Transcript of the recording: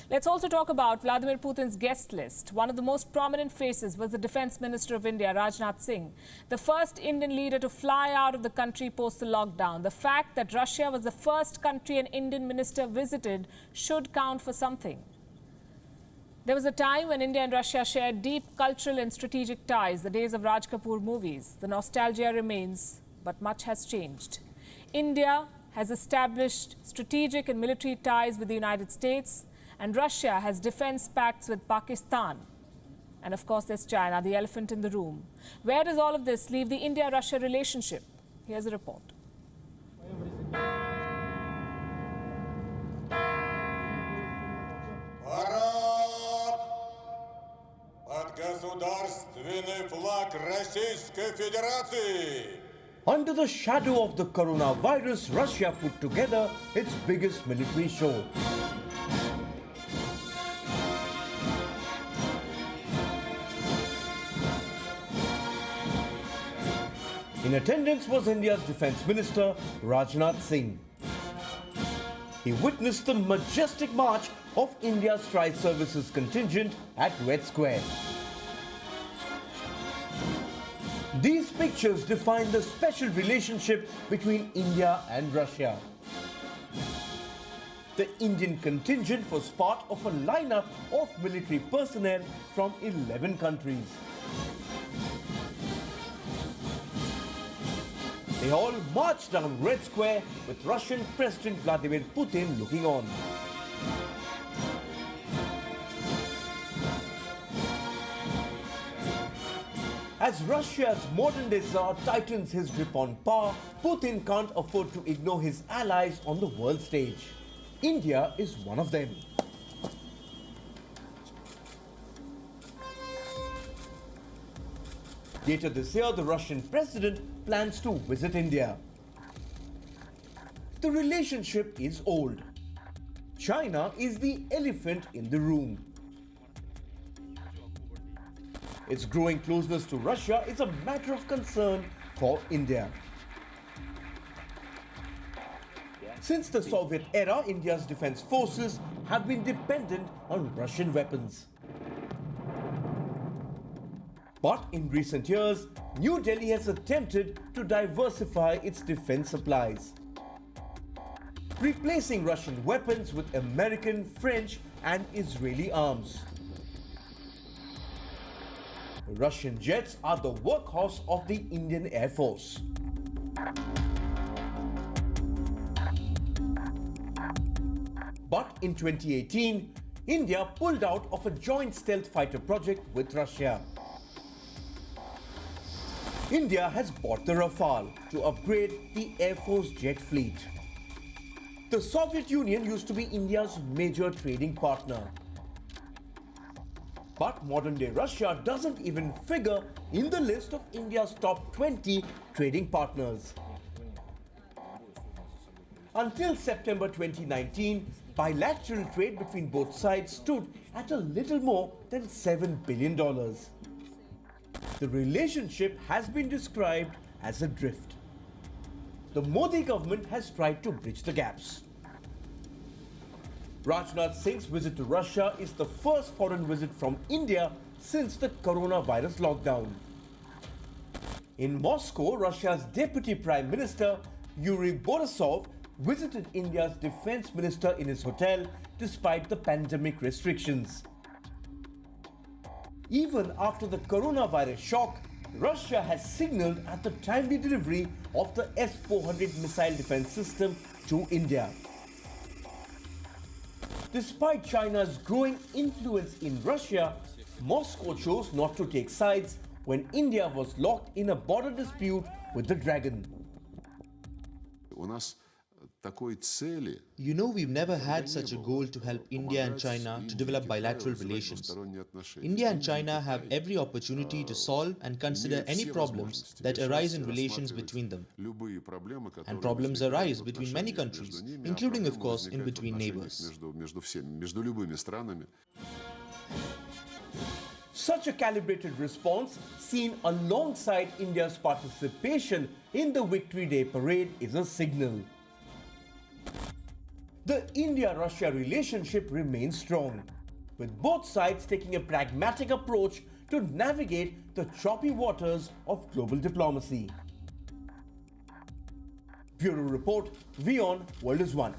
Let's also talk about Vladimir Putin's guest list. One of the most prominent faces was the Defence Minister of India, Rajnath Singh, the first Indian leader to fly out of the country post the lockdown. The fact that Russia was the first country an Indian minister visited should count for something. There was a time when India and Russia shared deep cultural and strategic ties, the days of Raj Kapoor movies. The nostalgia remains, but much has changed. India has established strategic and military ties with the United States, and Russia has defense pacts with Pakistan. And of course, there's China, the elephant in the room. Where does all of this leave the India-Russia relationship? Here's a report. Государственный флаг Российской Федерации. Under the shadow of the coronavirus, Russia put together its biggest military show. In attendance was India's Defence Minister, Rajnath Singh. He witnessed the majestic march of India's Tri-Services contingent at Red Square. These pictures define the special relationship between India and Russia. The Indian contingent was part of a lineup of military personnel from 11 countries. They all marched down Red Square with Russian President Vladimir Putin looking on. As Russia's modern-day Tsar tightens his grip on power, Putin can't afford to ignore his allies on the world stage. India is one of them. Later this year, the Russian president plans to visit India. The relationship is old. China is the elephant in the room. Its growing closeness to Russia is a matter of concern for India. Since the Soviet era, India's defense forces have been dependent on Russian weapons. But in recent years, New Delhi has attempted to diversify its defense supplies, replacing Russian weapons with American, French and Israeli arms. Russian jets are the workhorse of the Indian Air Force. But in 2018, India pulled out of a joint stealth fighter project with Russia. India has bought the Rafale to upgrade the Air Force jet fleet. The Soviet Union used to be India's major trading partner. But modern-day Russia doesn't even figure in the list of India's top 20 trading partners. Until September 2019, bilateral trade between both sides stood at a little more than $7 billion. The relationship has been described as adrift. The Modi government has tried to bridge the gaps. Rajnath Singh's visit to Russia is the first foreign visit from India since the coronavirus lockdown. In Moscow, Russia's Deputy Prime Minister Yuri Borisov visited India's defense minister in his hotel despite the pandemic restrictions. Even after the coronavirus shock, Russia has signaled at the timely delivery of the S-400 missile defense system to India. Despite China's growing influence in Russia, Moscow chose not to take sides when India was locked in a border dispute with the Dragon. You know, we've never had such a goal to help India and China to develop bilateral relations. India and China have every opportunity to solve and consider any problems that arise in relations between them. And problems arise between many countries, including, of course, in between neighbors. Such a calibrated response, seen alongside India's participation in the Victory Day parade, is a signal. The India-Russia relationship remains strong, with both sides taking a pragmatic approach to navigate the choppy waters of global diplomacy. Bureau Report, WION, World is One.